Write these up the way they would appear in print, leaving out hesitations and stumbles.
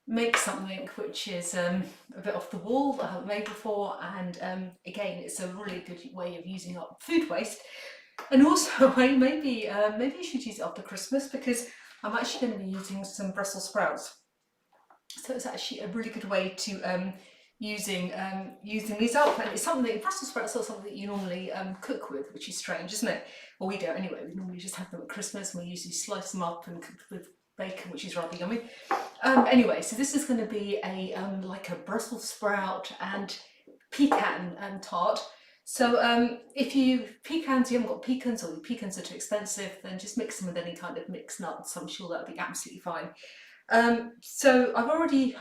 make something which is a bit off the wall that I haven't made before, and again, it's a really good way of using up food waste. And also, maybe you should use it after Christmas, because I'm actually going to be using some Brussels sprouts. So it's actually a really good way to using these up, and it's something that Brussels sprouts are something that you normally cook with, which is strange, isn't it? Well, we don't anyway. We normally just have them at Christmas, and we usually slice them up and cook with bacon, which is rather yummy. Anyway, so this is going to be a like a Brussels sprout and pecan tart. So if you haven't got pecans, or your pecans are too expensive, then just mix them with any kind of mixed nuts. I'm sure that'll be absolutely fine. So I've already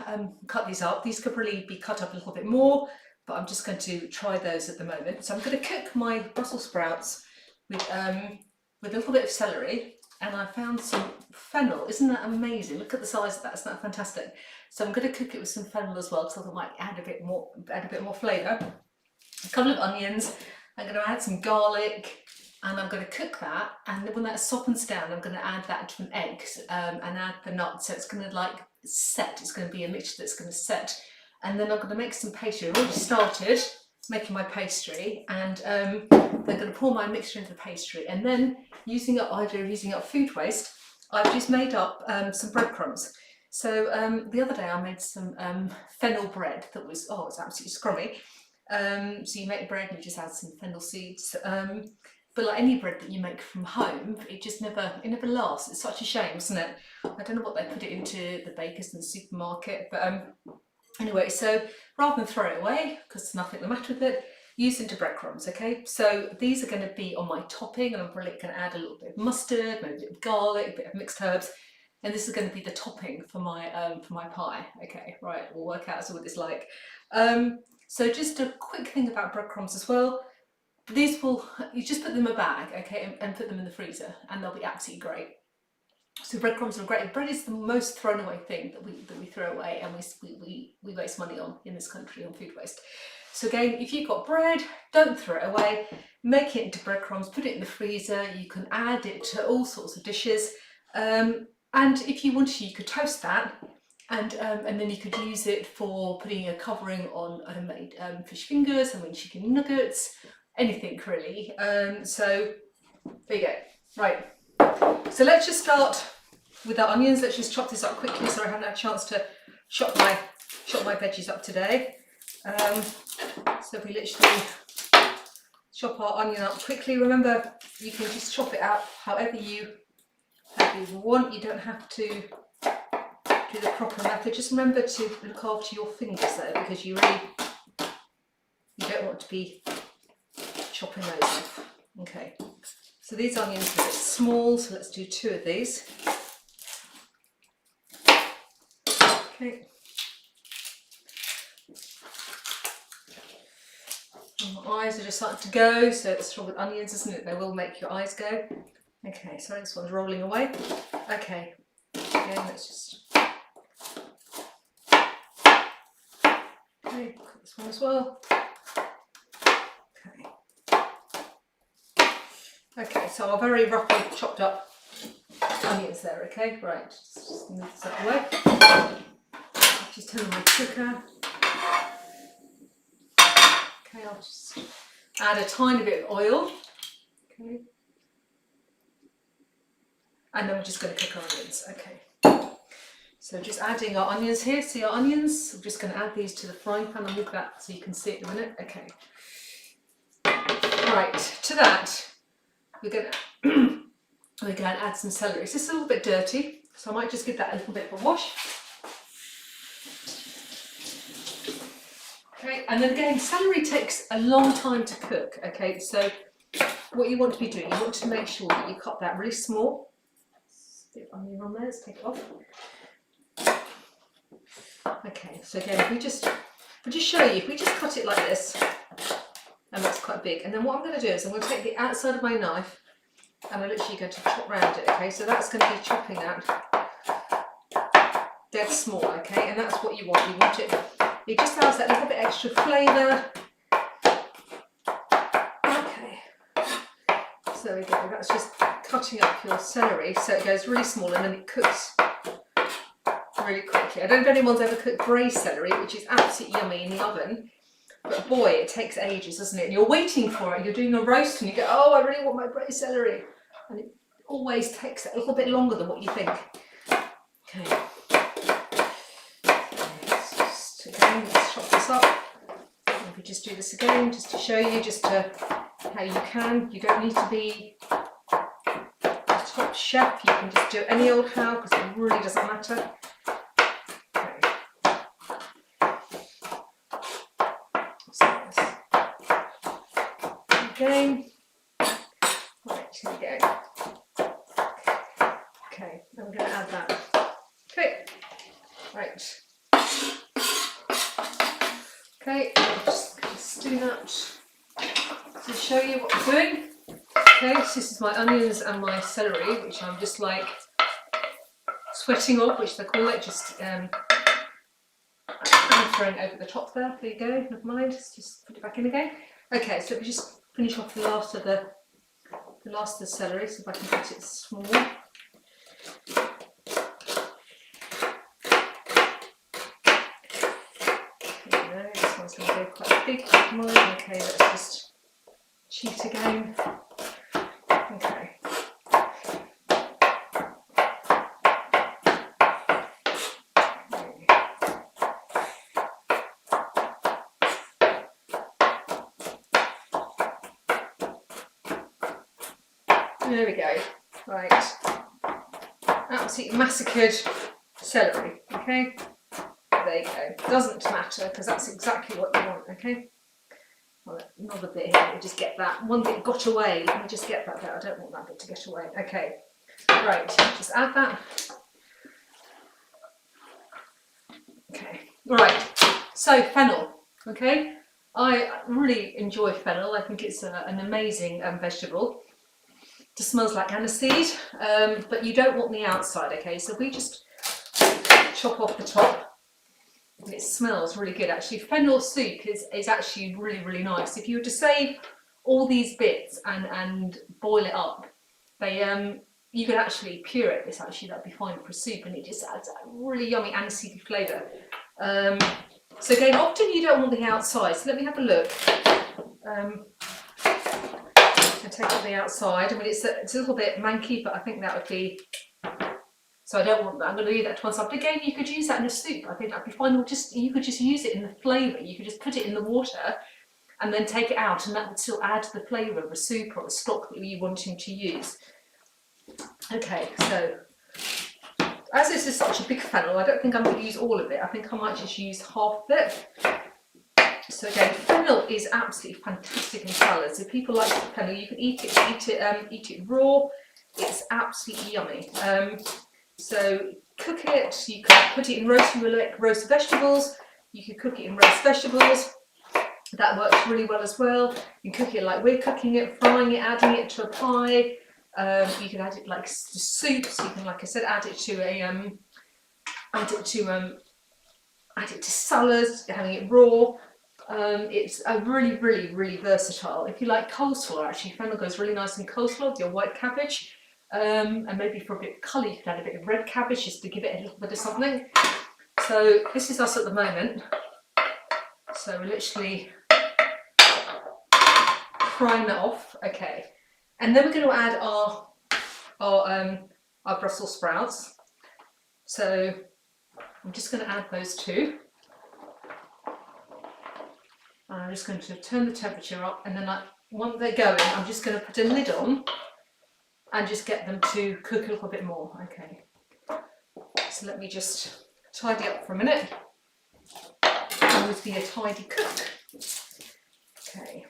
cut these up. These could probably be cut up a little bit more, but I'm just going to try those at the moment. So I'm going to cook my Brussels sprouts with a little bit of celery, and I found some fennel. Isn't that amazing? Look at the size of that. Isn't that fantastic? So I'm going to cook it with some fennel as well, because I might add a bit more flavour. A couple of onions. I'm going to add some garlic, and I'm going to cook that, and when that softens down, I'm going to add that to an egg and add the nuts. So it's going to like set. It's going to be a mixture that's going to set, and then I'm going to make some pastry. I've already started making my pastry, and then I'm going to pour my mixture into the pastry, and then using up food waste, I've just made up some breadcrumbs. So the other day I made some fennel bread that was, oh, it's absolutely scrummy. So you make bread and you just add some fennel seeds. But like any bread that you make from home, it never lasts. It's such a shame, isn't it? I don't know what they put it into the bakers in the supermarket, but anyway, so rather than throw it away, because there's nothing the matter with it, use it into breadcrumbs, okay? So these are going to be on my topping, and I'm probably going to add a little bit of mustard, maybe a bit of garlic, a bit of mixed herbs, and this is going to be the topping for my pie. Okay, right, we'll work out what it's like. So just a quick thing about breadcrumbs as well. You just put them in a bag, okay, and put them in the freezer, and they'll be absolutely great. So breadcrumbs are great. Bread is the most thrown away thing that we throw away, and we waste money on in this country on food waste. So again, if you've got bread, don't throw it away. Make it into breadcrumbs, put it in the freezer. You can add it to all sorts of dishes, and if you wanted to, you could toast that. And then you could use it for putting a covering on homemade fish fingers, homemade chicken nuggets, anything really. So there you go. Right. So let's just start with our onions. Let's just chop this up quickly. Sorry, I haven't had a chance to chop my veggies up today. So we literally chop our onion up quickly. Remember, you can just chop it out however you want. You don't have to do the proper method. Just remember to look after your fingers though, because you don't want to be chopping those off. Okay, so these onions are a bit small, so let's do 2 of these. Okay. And my eyes are just starting to go, so it's wrong with onions, isn't it? They will make your eyes go. Okay, sorry, this one's rolling away. Okay, again, let's just... Okay, cut this one as well. Okay, so our very roughly chopped up onions there, okay? Right, just move this out of the way. Just turn on my cooker. Okay, I'll just add a tiny bit of oil. Okay. And then we're just going to cook our onions, okay. So just adding our onions here. See our onions? I'm just going to add these to the frying pan. I'll move that so you can see it in a minute. Okay. Right, to that, we're going to add some celery. It's just a little bit dirty, so I might just give that a little bit of a wash. Okay, and then again, celery takes a long time to cook. Okay, so what you want to be doing, you want to make sure that you cut that really small. A bit of onion on there, let's take it off. Okay, so again, if we just show you, if we just cut it like this, and that's quite big, and then what I'm going to do is I'm going to take the outside of my knife, and I'm literally going to chop round it. Okay, so that's going to be chopping out dead small. Okay, and that's what you want. You want it. It just adds that little bit extra flavour. Okay, so there we go. That's just cutting up your celery, so it goes really small, and then it cooks really quickly. I don't know if anyone's ever cooked braised celery, which is absolutely yummy in the oven. But boy, it takes ages, doesn't it? And you're waiting for it. You're doing a roast and you go, oh, I really want my braised celery. And it always takes a little bit longer than what you think. Okay. Let's chop this up. If we just do this again, just to show you how you can. You don't need to be a top chef. You can just do it any old how, because it really doesn't matter. Again. Right, here we go. Okay, then we're going to add that. Okay, right. Okay, I'm just do that to show you what I'm doing. Okay, so this is my onions and my celery, which I'm just like sweating off, which they call it, just I'm throwing over the top there. There you go, never mind, just put it back in again. Okay, so let me just finish off the last of the celery, so if I can cut it small. Okay, this one's going to go quite big like mine. Okay, let's just cheat again. Okay. There we go. Right. Absolutely massacred celery. Okay. There you go. Doesn't matter because that's exactly what you want. Okay. Well, another bit here. Let me just get that. One bit got away. Let me just get that bit. I don't want that bit to get away. Okay. Right. Just add that. Okay. Right. So fennel. Okay. I really enjoy fennel. I think it's an amazing vegetable. Just smells like aniseed, but you don't want the outside, okay? So we just chop off the top, and it smells really good. Actually, fennel soup is actually really, really nice. If you were to save all these bits and boil it up, you could actually puree this. Actually, that'd be fine for soup, and it just adds a really yummy aniseedy flavour. So again, often you don't want the outside. So let me have a look. And take out the outside. I mean, it's a little bit manky, but I think that would be, so I don't want that. I'm going to leave that to one side. But again, you could use that in a soup. I think that'd be fine. Or you could just use it in the flavour. You could just put it in the water and then take it out, and that would still add to the flavour of a soup or a stock that you're wanting to use. Okay, so as this is such a big fennel, I don't think I'm going to use all of it. I think I might just use half of it. So again, fennel is absolutely fantastic in salads. If people like fennel, you can eat it raw. It's absolutely yummy. So cook it. You can put it in roast vegetables. You can cook it in roast vegetables. That works really well as well. You can cook it like we're cooking it, frying it, adding it to a pie. You can add it like to soup. So you can, like I said, add it to salads, having it raw. It's a really, really, really versatile. If you like coleslaw, actually, fennel goes really nice in coleslaw with your white cabbage. And maybe for a bit of colour, you can add a bit of red cabbage just to give it a little bit of something. So this is us at the moment. So we're literally frying that off. Okay. And then we're going to add our Brussels sprouts. So I'm just going to add those two. And I'm just going to turn the temperature up, and then once they're going, I'm just going to put a lid on and just get them to cook a little bit more. Okay. So let me just tidy up for a minute. I always be a tidy cook. Okay.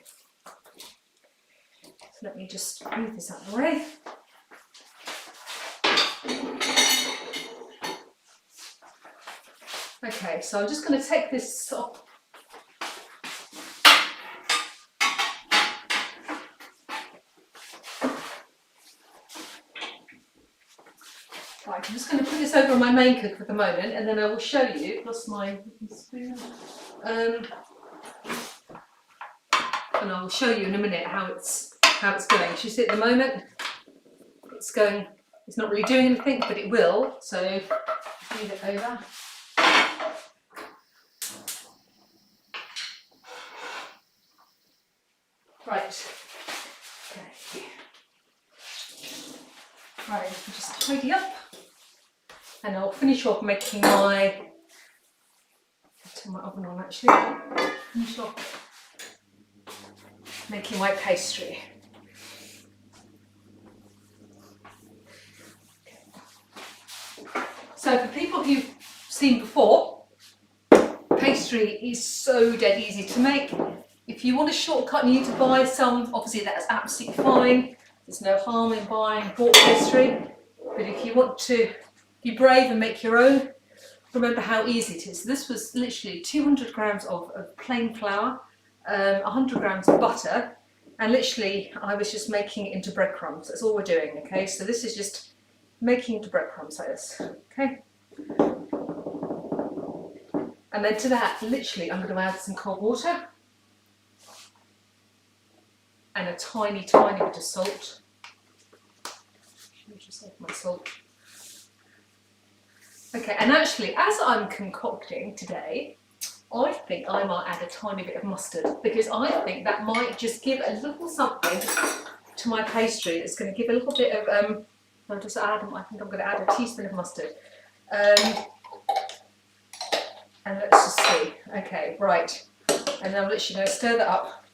So let me just move this out of the way. Okay, so I'm just going to take this off. Right, I'm just going to put this over on my main cook for the moment, and then I will show you. Lost my spoon. And I will show you in a minute how it's going. So you see at the moment, it's going. It's not really doing anything, but it will. So move it over. Right. Okay. Right, just tidy up, and I'll finish off making my. Turn my oven on actually. Finish off making my pastry. So for people who've seen before, pastry is so dead easy to make. If you want a shortcut and you need to buy some, obviously that's absolutely fine. There's no harm in buying bought pastry. But if you want to be brave and make your own, remember how easy it is. This was literally 200 grams of plain flour, 100 grams of butter, and literally I was just making it into breadcrumbs. That's all we're doing, okay? So this is just making into breadcrumbs like this, okay? And then to that, literally, I'm going to add some cold water and a tiny, tiny bit of salt. Let me just add my salt. Okay, and actually, as I'm concocting today, I think I might add a tiny bit of mustard, because I think that might just give a little something to my pastry. It's going to give a little bit of, I'll just add, I think I'm going to add a teaspoon of mustard. And let's just see. Okay, right. And then I'm literally going to stir that up.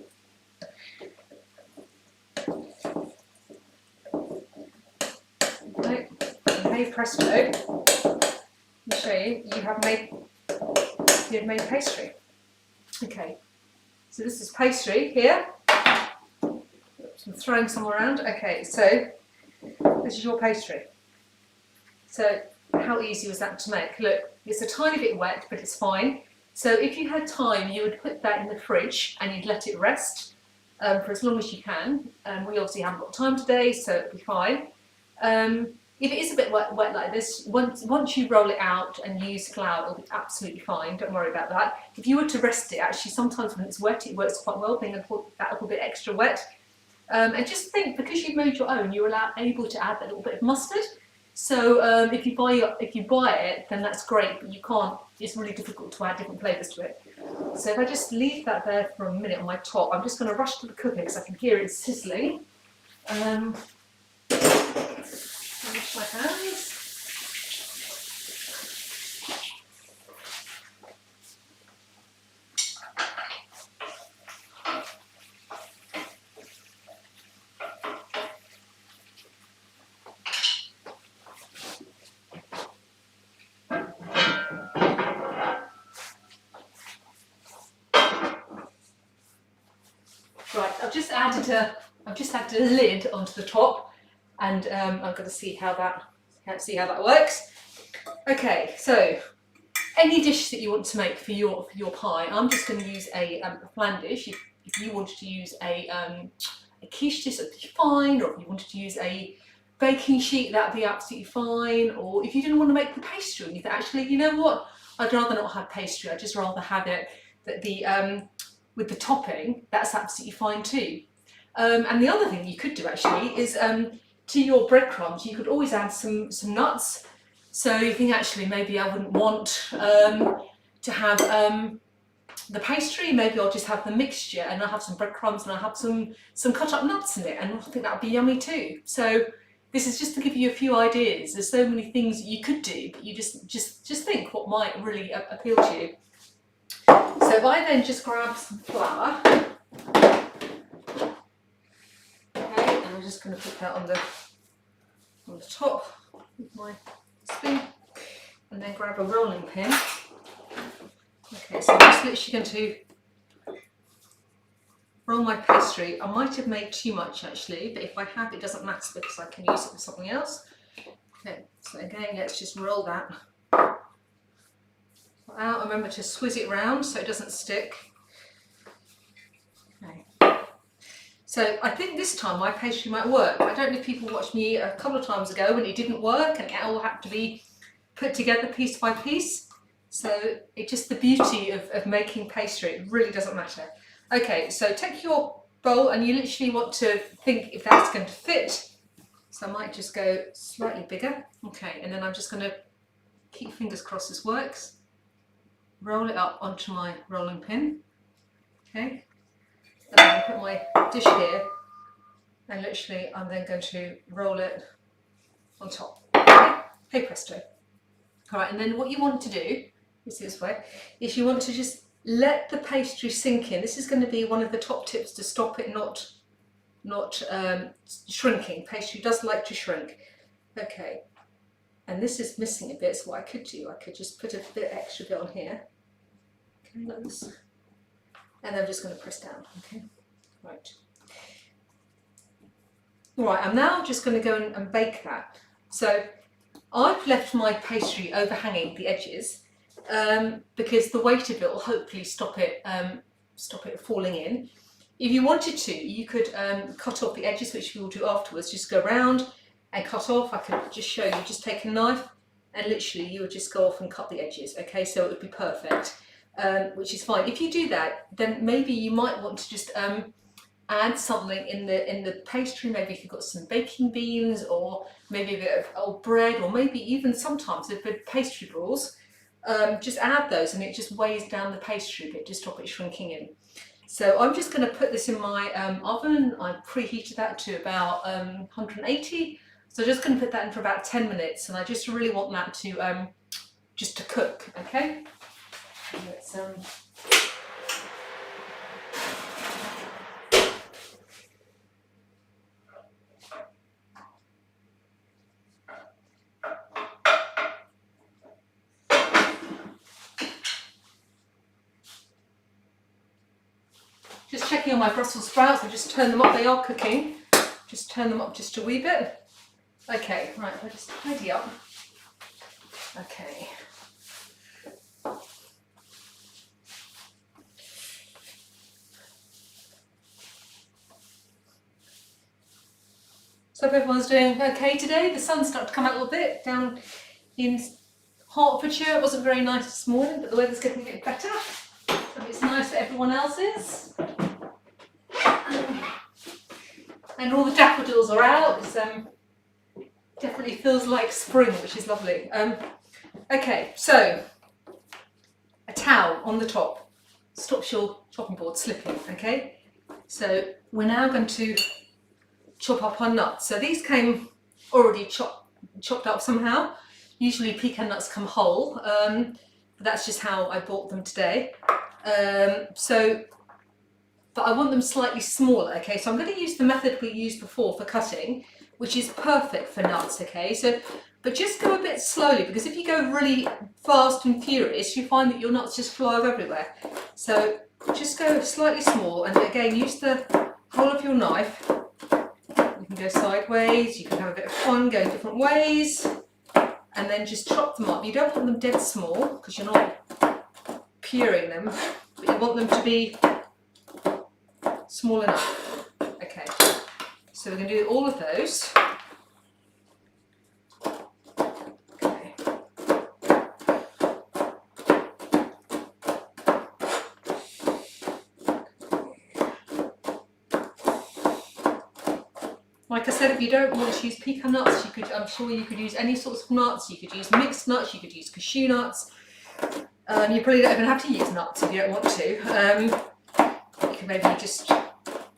Okay, and hey presto, let me show you, you've made pastry. Okay, so this is pastry here. Oops, I'm throwing some around. Okay, so this is your pastry. So how easy was that to make? Look, it's a tiny bit wet, but it's fine. So if you had time, you would put that in the fridge and you'd let it rest for as long as you can. We obviously haven't got time today, so it'll be fine. If it is a bit wet like this, once you roll it out and use flour, it'll be absolutely fine. Don't worry about that. If you were to rest it, actually, sometimes when it's wet, it works quite well, being that little bit extra wet. And just think, because you've made your own, you're able to add that little bit of mustard. So if you buy it, then that's great, but you can't. It's really difficult to add different flavours to it. So if I just leave that there for a minute on my top, I'm just going to rush to the cooker because I can hear it sizzling. Wash my hands. Right, I've just added a lid onto the top, and I'm going to see how that works. Okay, so any dish that you want to make for your pie, I'm just going to use a flan dish. If you wanted to use a quiche dish, that'd be fine. Or if you wanted to use a baking sheet, that'd be absolutely fine. Or if you didn't want to make the pastry, and you thought, actually, you know what, I'd rather not have pastry. I'd just rather have it that with the topping, that's absolutely fine too. And the other thing you could do actually is to your breadcrumbs, you could always add some nuts. So you think, actually, maybe I wouldn't want to have the pastry, maybe I'll just have the mixture and I'll have some breadcrumbs and I'll have some cut up nuts in it, and I think that would be yummy too. So this is just to give you a few ideas. There's so many things that you could do, but you just think what might really appeal to you. So if I then just grab some flour, okay, and I'm just going to put that on the top with my spoon, and then grab a rolling pin. Okay, so I'm just literally going to roll my pastry. I might have made too much actually, but if I have, it doesn't matter because I can use it for something else. Okay, so again, let's just roll that out. Remember to swizz it round so it doesn't stick. Okay. So I think this time my pastry might work. I don't know if people watched me a couple of times ago when it didn't work and it all had to be put together piece by piece. So it's just the beauty of making pastry. It really doesn't matter. Okay, so take your bowl and you literally want to think if that's going to fit. So I might just go slightly bigger. Okay, and then I'm just going to keep fingers crossed this works. Roll it up onto my rolling pin. Okay, and then I put my dish here, and literally I'm then going to roll it on top. Okay, hey presto. All right, and then what you want to do is this way, is you want to just let the pastry sink in. This is going to be one of the top tips to stop it not shrinking. Pastry does like to shrink. Okay, and this is missing a bit, so what I could do, I could just put a bit extra bit on here. Okay, like this. And I'm just going to press down. Okay, right. All right, I'm now just going to go and bake that. So I've left my pastry overhanging the edges because the weight of it will hopefully stop it falling in. If you wanted to, you could cut off the edges, which we will do afterwards. Just go around and cut off. I could just show you, just take a knife and literally you would just go off and cut the edges. Okay, so it would be perfect, which is fine. If you do that, then maybe you might want to just add something in the pastry. Maybe if you've got some baking beans, or maybe a bit of old bread, or maybe even sometimes a bit of pastry balls. Just add those, and it just weighs down the pastry a bit to stop it shrinking in. So I'm just going to put this in my oven. I've preheated that to about 180. So I'm just going to put that in for about 10 minutes, and I just really want that to just to cook. Okay. Let's, just checking on my Brussels sprouts. I just turn them up. They are cooking. Just turn them up just a wee bit. Okay, right. I'll just tidy up. Okay. So if everyone's doing okay today, the sun's started to come out a little bit down in Hertfordshire. It wasn't very nice this morning, but the weather's getting a bit better. So it's nice that everyone else is. And all the daffodils are out. It's definitely feels like spring, which is lovely. Okay, so a towel on the top stops your chopping board slipping. Okay, so we're now going to chop up our nuts. So these came already chopped up somehow. Usually pecan nuts come whole, but that's just how I bought them today. But I want them slightly smaller, okay? So I'm going to use the method we used before for cutting, which is perfect for nuts, okay? So, but just go a bit slowly, because if you go really fast and furious, you find that your nuts just fly everywhere. So just go slightly small, and again, use the whole of your knife. You can go sideways, you can have a bit of fun going different ways, and then just chop them up. You don't want them dead small, because you're not pureeing them, but you want them to be small enough. Okay, so we're going to do all of those. Okay. Like I said, if you don't want to use pecan nuts, you could, I'm sure you could use any sorts of nuts. You could use mixed nuts, you could use cashew nuts. You probably don't even have to use nuts if you don't want to. You can maybe just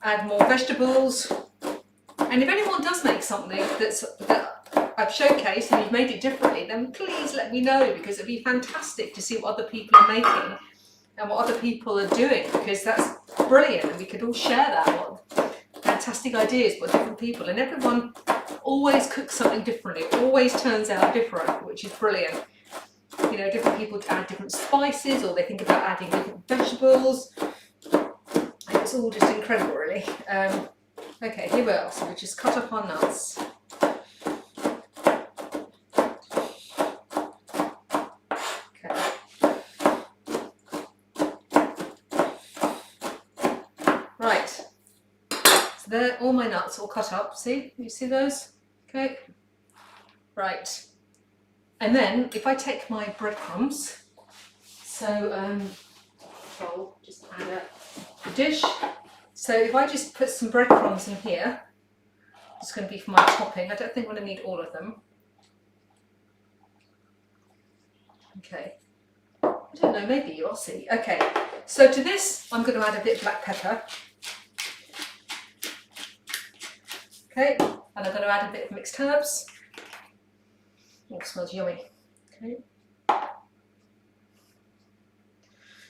add more vegetables. And if anyone does make something that I've showcased and you've made it differently, then please let me know, because it'd be fantastic to see what other people are making and what other people are doing, because that's brilliant and we could all share that. What fantastic ideas by different people, and everyone always cooks something differently. It always turns out different, which is brilliant. You know, different people add different spices, or they think about adding different vegetables. It's all just incredible, really. Okay, here we are. So we just cut up our nuts. Okay. Right. So there, all my nuts all cut up. See? You see those? Okay. Right. And then if I take my breadcrumbs, so I'll just add a dish. So if I just put some breadcrumbs in here, it's going to be for my topping. I don't think I'm going to need all of them. Okay. I don't know, maybe you'll see. Okay, so to this I'm going to add a bit of black pepper. Okay, and I'm going to add a bit of mixed herbs. Oh, it smells yummy. Okay.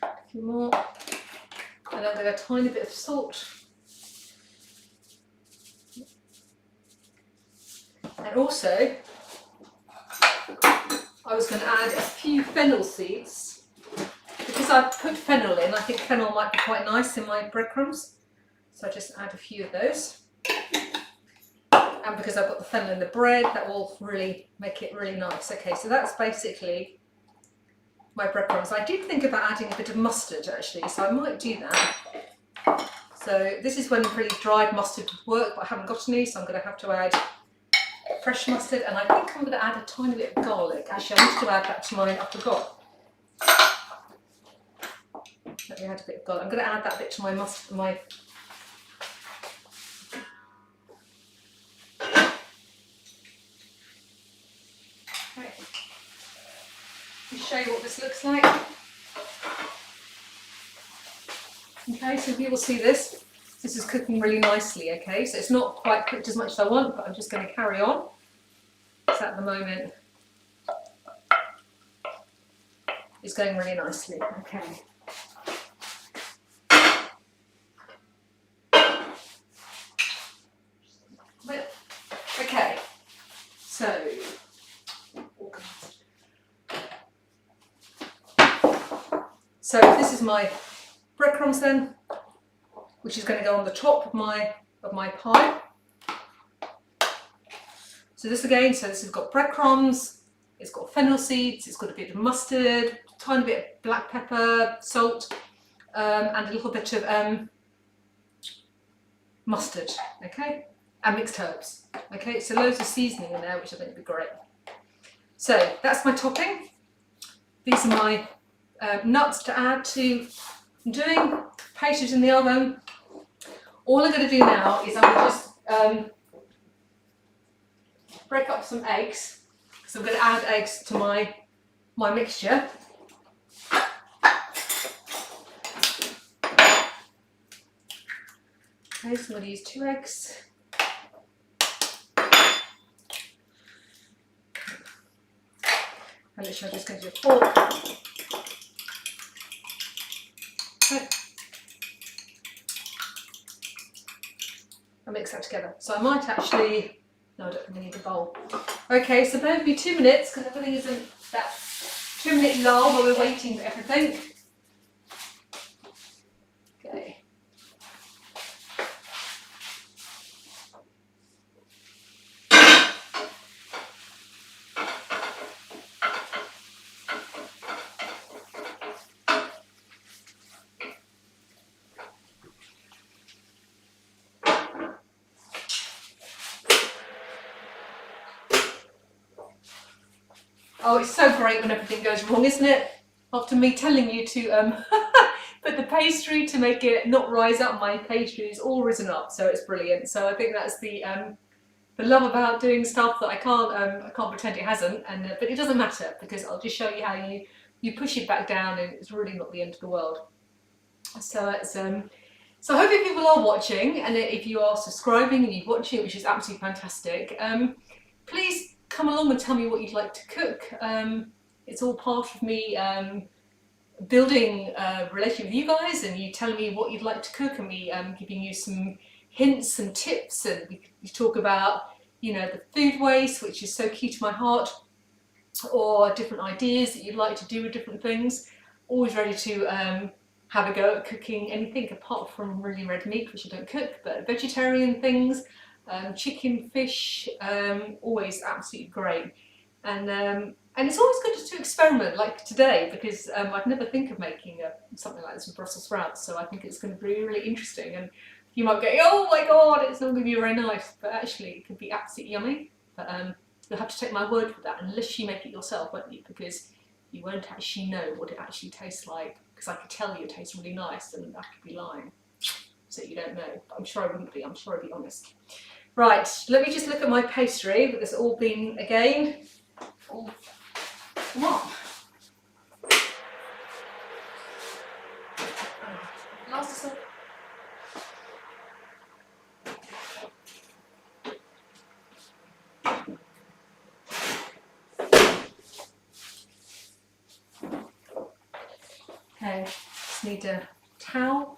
A few more. And I'm going to add a tiny bit of salt. And also, I was going to add a few fennel seeds. Because I've put fennel in, I think fennel might be quite nice in my breadcrumbs. So I just add a few of those. And because I've got the fennel in the bread, that will really make it really nice. Okay, so that's basically my breadcrumbs. I did think about adding a bit of mustard actually, so I might do that. So this is when really dried mustard would work, but I haven't got any, so I'm going to have to add fresh mustard, and I think I'm going to add a tiny bit of garlic. Actually, I need to add that to mine, I forgot. Let me add a bit of garlic. I'm going to add that bit to my mustard, my show you what this looks like. Okay, so you will see this. This is cooking really nicely, okay? So it's not quite cooked as much as I want, but I'm just going to carry on. So at the moment, it's going really nicely, okay. Okay, so this is my breadcrumbs then, which is going to go on the top of my pie. So this again, so this has got breadcrumbs, it's got fennel seeds, it's got a bit of mustard, a tiny bit of black pepper, salt, and a little bit of mustard, okay, and mixed herbs. Okay, so loads of seasoning in there, which I think would be great. So that's my topping. These are my nuts to add to doing. Pastries in the oven. All I'm going to do now is I'm going to just break up some eggs, because I'm going to add eggs to my mixture. Okay, so I'm going to use 2 eggs. And literally I'm just going to do a fork. Okay. I'll mix that together. So I might actually, no, I don't think I need a bowl. Okay, so bear with me 2 minutes, because everything isn't that 2-minute lull while we're waiting for everything. Okay. Oh, it's so great when everything goes wrong, isn't it? After me telling you to put the pastry to make it not rise up, my pastry is all risen up, so it's brilliant. So I think that's the love about doing stuff that I can't pretend it hasn't, and but it doesn't matter, because I'll just show you how you push it back down, and it's really not the end of the world. So it's so I hope if people are watching, and if you are subscribing and you're watching, which is absolutely fantastic, please come along and tell me what you'd like to cook. It's all part of me building a relationship with you guys, and you telling me what you'd like to cook, and me giving you some hints and tips, and we talk about, you know, the food waste, which is so key to my heart, or different ideas that you'd like to do with different things. Always ready to have a go at cooking anything apart from really red meat, which I don't cook, but vegetarian things. Chicken, fish, always absolutely great, and it's always good to experiment, like today, because I'd never think of making something like this with Brussels sprouts. So I think it's going to be really interesting, and you might go, oh my god, it's not going to be very nice, but actually it could be absolutely yummy. But you'll have to take my word for that, unless you make it yourself, won't you? Because you won't actually know what it actually tastes like. Because I could tell you it tastes really nice, and I could be lying, so you don't know. But I'm sure I wouldn't be. I'm sure I'd be honest. Right, let me just look at my pastry, with this all being, again, all come on. Okay, just need a towel.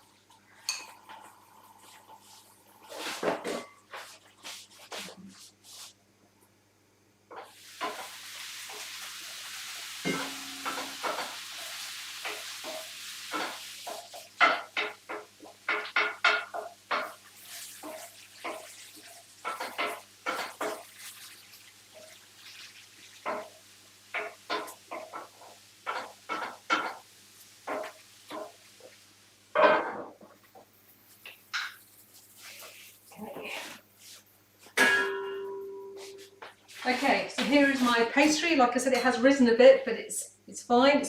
Okay, so here is my pastry. Like I said, it has risen a bit, but it's fine.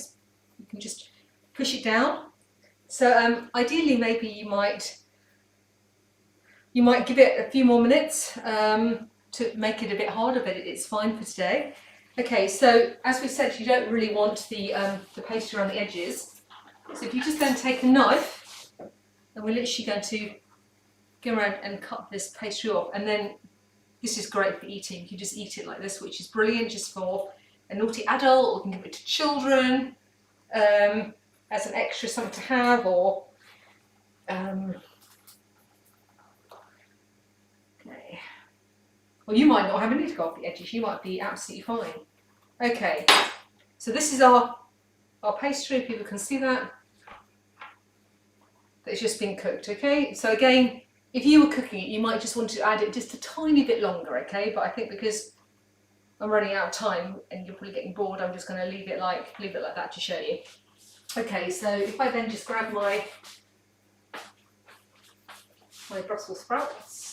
You can just push it down. So ideally, maybe you might give it a few more minutes to make it a bit harder, but it's fine for today. Okay, so as we said, you don't really want the pastry around the edges. So if you just then take a knife, and we're literally going to go around and cut this pastry off, and then this is great for eating. You can just eat it like this, which is brilliant just for a naughty adult, or you can give it to children as an extra something to have, or okay. Well, you might not have any to go off the edges. You might be absolutely fine. Okay, so this is our pastry. People can see that. It's just been cooked. Okay, so again, if you were cooking it, you might just want to add it just a tiny bit longer, okay? But I think because I'm running out of time and you're probably getting bored, I'm just going to leave it like that to show you. Okay, so if I then just grab my Brussels sprouts.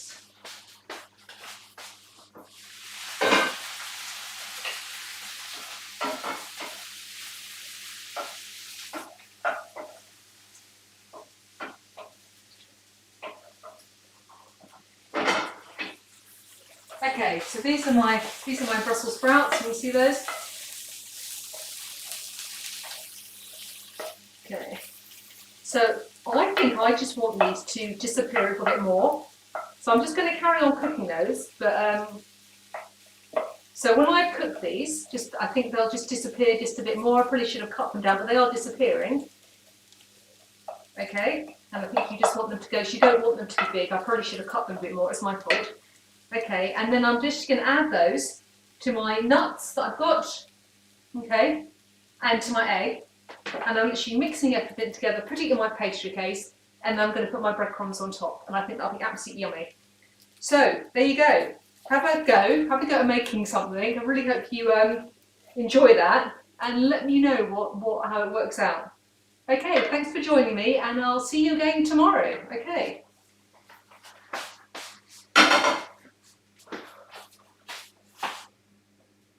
Okay, so these are my Brussels sprouts. Can you see those? Okay. So I think I just want these to disappear a little bit more. So I'm just going to carry on cooking those. But so when I cook these, I think they'll just disappear just a bit more. I probably should have cut them down, but they are disappearing. Okay, and I think you just want them to go. So you don't want them to be big. I probably should have cut them a bit more. It's my fault. Okay, and then I'm just going to add those to my nuts that I've got, okay, and to my egg, and I'm literally mixing it a bit together, putting it in my pastry case, and I'm going to put my breadcrumbs on top, and I think that'll be absolutely yummy. So, there you go. Have a go at making something. I really hope you enjoy that, and let me know how it works out. Okay, thanks for joining me, and I'll see you again tomorrow. Okay.